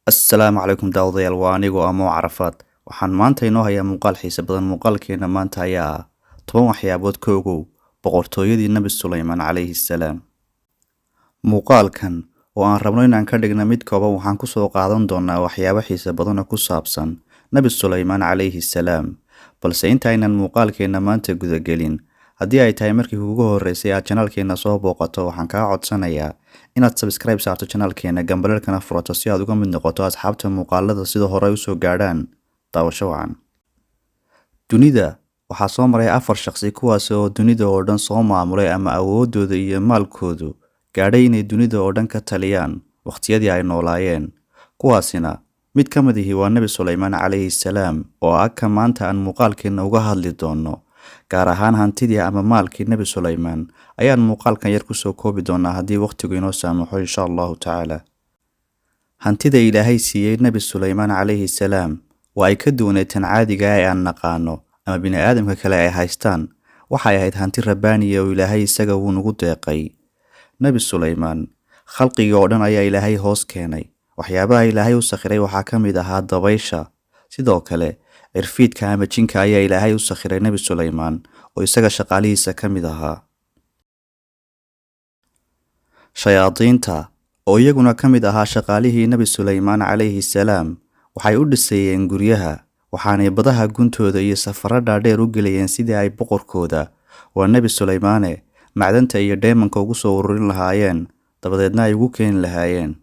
Assalaamu calaykum daawadayaal, waa anigoo ah Mo Carafaad. Waxaan maanta inoo hayaa muuqaal xiise badan. Muuqaalkeena maanta ayaa ah 10 waxyaabood ka ogow boqortooyadii Nabi Suleymaan calayhi salaam. Muuqaalkan oo aan rabno inaan ka dhigno mid kooban, waxaan ku soo qaadan doonaa waxyaabo xiise badan oo ku saabsan Nabi Suleymaan calayhi salaam. Balse intaynan muuqaalkeena maanta gudagelin, haddii ay tahay markii ugu horeysay aad channelkeena soo booqato, waxaan kaa codsanayaa inaad subscribe saarto channelkeena, gambalelkana furato si aad uga mid noqoto asxaabta muuqaalada sida hore u soo gaadhaan. Daawasho wacan. Dunida waxaa soo maray 4 shakhsi kuwaas oo dunida oo dhan soo maamulay ama awoodooda iyo maalkoodu gaadhay inay dunida oo dhan ka taliyaan waqtiyadii ay noolaayeen. Kuwaasina mid ka mid ah waa Nabi Suleymaan calayhi salaam, oo ah ka maanta aan muuqaalkeena uga hadli doono. Gaar ahaan hantidii ama maalkii Nabi Suleymaan ayaan muuqaalkan yar ku soo koobi doonaa haddii waqtigu inoo saamaxo insha Allahu tacaala. Hantida Ilaahay siiyey Nabi Suleymaan calayhi salaam waa ay ka duwaneed tan caadiga ah ee aan naqaano ama bini'aadamka kale ay haystaan. Waxay ahayd hanti rabbaani ah oo Ilaahay isaga uu nagu deeqay. Nabi Suleymaan khalqiga oo dhan ayaa Ilaahay hoos keenay. Waxyaabaha Ilaahay u sakhiray waxaa ka mid ahaa dabaysha. Sidoo kale cirfiidka ama jinka ayaa Ilaahay u sakhiray Nabi Suleymaan oo isaga shaqaalihiisa ka mid ahaa. Shayaadiinta oo iyaguna ka mid ahaa shaqaalihii Nabi Suleymaan calayhi salaam waxay u dhisayeen guryaha, waxaanay badaha guntooda iyo safarro dhaadheer u gelayeen sidii ay boqorkooda, waa Nabi Suleymaane, macdanta iyo dheemanka ugu soo ururin lahaayeen, dabadeedna ay ugu keeni lahaayeen.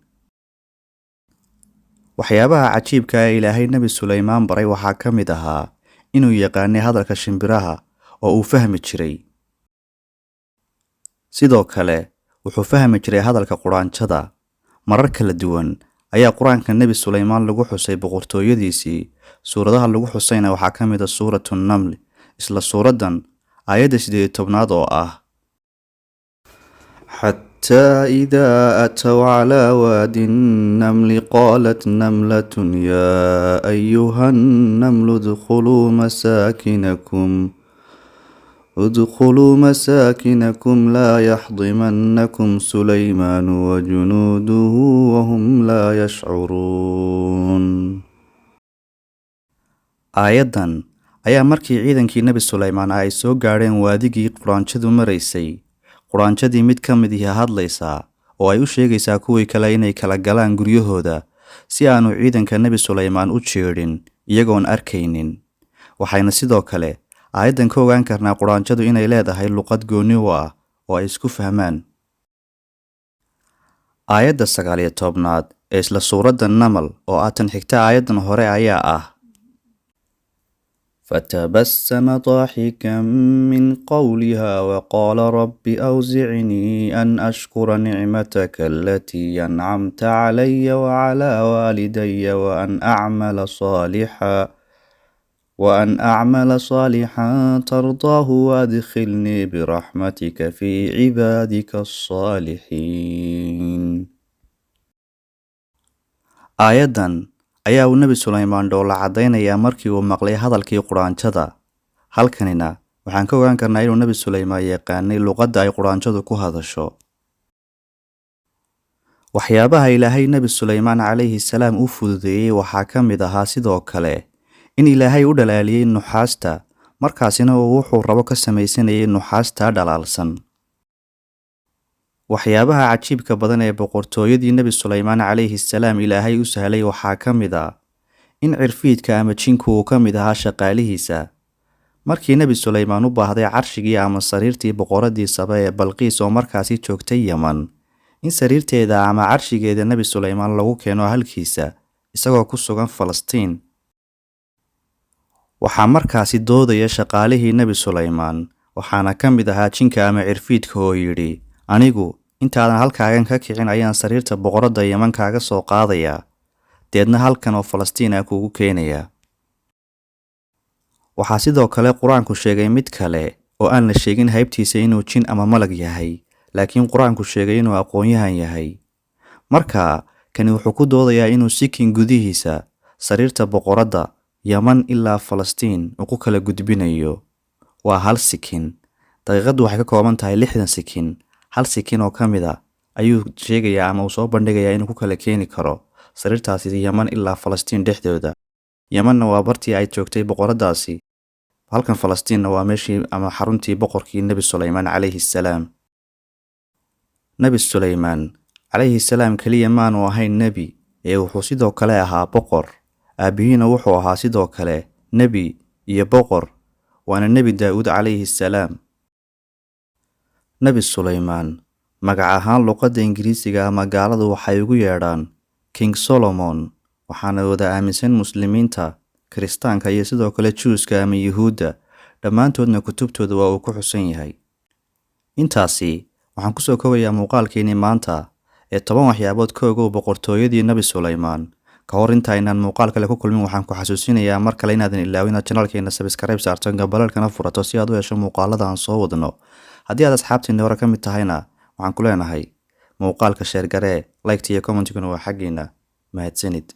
Waxyaabaha cajiibka ah ee Ilaahay Nabi Suleymaan baray waxaa ka mid ahaa inuu yaqaanay hadalka shimbiraha oo uu fahmi jiray. Sidoo kale wuxuu fahmi jiray hadalka quraanjada. Marar kala duwan ayaa quraanka Nabi Suleymaan lagu xusay boqortooyadiisii. Suuradaha lagu xusayna waxaa ka mid ah suuratu Naml. Isla suuradan aayadda 18 oo ah حتى إذا أتوا على واد النمل قالت نملة يا أيها النمل ادخلوا مساكنكم لا يحطمنكم سليمان وجنوده وهم لا يشعرون. آيادان ayaa markii ciidankii Nabi Suleymaan ay soo gaareen waadigii quraanjadu maraysay, quraanjadii mid ka mid ah hadlaysaa oo ay u sheegaysaa kuwii kale inay kala galaan guryahooda si aanu ciidanka Nabi Suleymaan u jeedin iyagoon arkaynin. Waxayna sidoo kale aayadan ka ogaan karnaa quraanjadu inay leedahay luqad gooni u ah oo ay isku fahmaan. Aayadda 19 ee isla suuradda Namal oo ah tan xigta aayadan hore ayaa ah فتبسم ضاحكا من قولها وقال رب أوزعني أن أشكر نعمتك التي أنعمت علي وعلى والدي وأن أعمل صالحا ترضاه وأدخلني برحمتك في عبادك الصالحين. آيادان ayaa uu Nabi Suleymaan dhoola cadaynayaa markii uu maqlay hadalkii quraanjada. Halkanina waxaan ka ogaan karnaa inuu Nabi Suleymaan yaqaanay luqadda ay quraanjadu ku hadasho. Waxyaabaha Ilaahay Nabi Suleymaan calayhi salaam u fududeeyay waxaa ka mid ahaa sidoo kale in Ilaahay u dhalaaliyay nuxaasta, markaasina uu wuxuu rabo ka samaysanayay nuxaasta dhalaalsan. Waxyaabaha cajiibka badan ee boqortooyadii Nabi Suleymaan calayhi salaam Ilaahay u sahlay waxaa ka mid ah in cirfiidka ama jinku uu ka mid ahaa shaqaalihiisa. Markii Nabi Suleymaan u baahday carshigii ama sariirtii boqoradii Saba ee Balqiis oo markaasi joogtay Yaman, in sariirteeda ama carshigeeda Nabi Suleymaan lagu keeno halkiisa isagoo ku sugan Falastiin. waxaa markaasi doodaya shaqaalihii Nabi Suleymaan, waxaana ka mid ahaa jinka ama cirfiidka oo yidhi, anigu intaadan halkaagan ka kicin ayaan sariirta boqoradda Yaman kaaga soo qaadayaa, deedna halkan oo Falastiin ah kuugu keenayaa. Waxaa sidoo kale quraanku sheegay mid kale oo aan la sheegin haybtiisa inuu jin ama malag yahay, laakiin quraanku sheegay inuu aqoon-yahan yahay. Marka kani wuxuu ku doodayaa inuu sikin gudihiisa sariirta boqoradda Yaman ilaa Falastiin uu ku kala gudbinayo. Waa hal sikin. Daqiiqadu waxay ka kooban tahay 60 sikin. Hal sikin oo ka mid ah ayuu sheegayaa ama uu soo bandhigayaa inuu ku kala keeni karo sariirtaasi Yaman ilaa Falastiin dhexdooda. Yamanna waa bartii ay joogtay boqoradaasi, halkan Falastiinna waa meeshii ama xaruntii boqorkii Nabi Suleymaan calayhi salaam. Nabi Suleymaan calayhi salaam kaliya maanu ahayn nebi, ee wuxuu sidoo kale ahaa boqor. Aabihiina wuxuu ahaa sidoo kale nebi iyo boqor, waana Nebi Daa'uud calayhi salaam. Nabi Suleymaan magac ahaan luqadda Ingiriisiga ama gaaladu waxay ugu yeedhaan King Solomon, waxaana wada aaminsan muslimiinta, kiristaanka iyo sidoo kale Juuska ama Yuhuudda, dhammaantoodna kutubtooda waa uu ku xusan yahay. Intaasi waxaan kusoo koobayaa muuqaalkeenii maanta ee 10 waxyaabood ka ogow boqortooyadii Nabi Suleymaan. Ka hor inta aynaan muuqaal kale ku kulmin, waxaan ku xasuusinayaa mar kale inaadan ilaawin channelkeena subscribe saarto, gabalaalkana furato si aad u hesho muuqaalada aan soo wadno. Haddii aad asxaabtiina hore ka mid tahayna, waxaan ku leenahay muuqaalka share garee, like iyo comment-kuna waa xaggeena. Mahadsanid.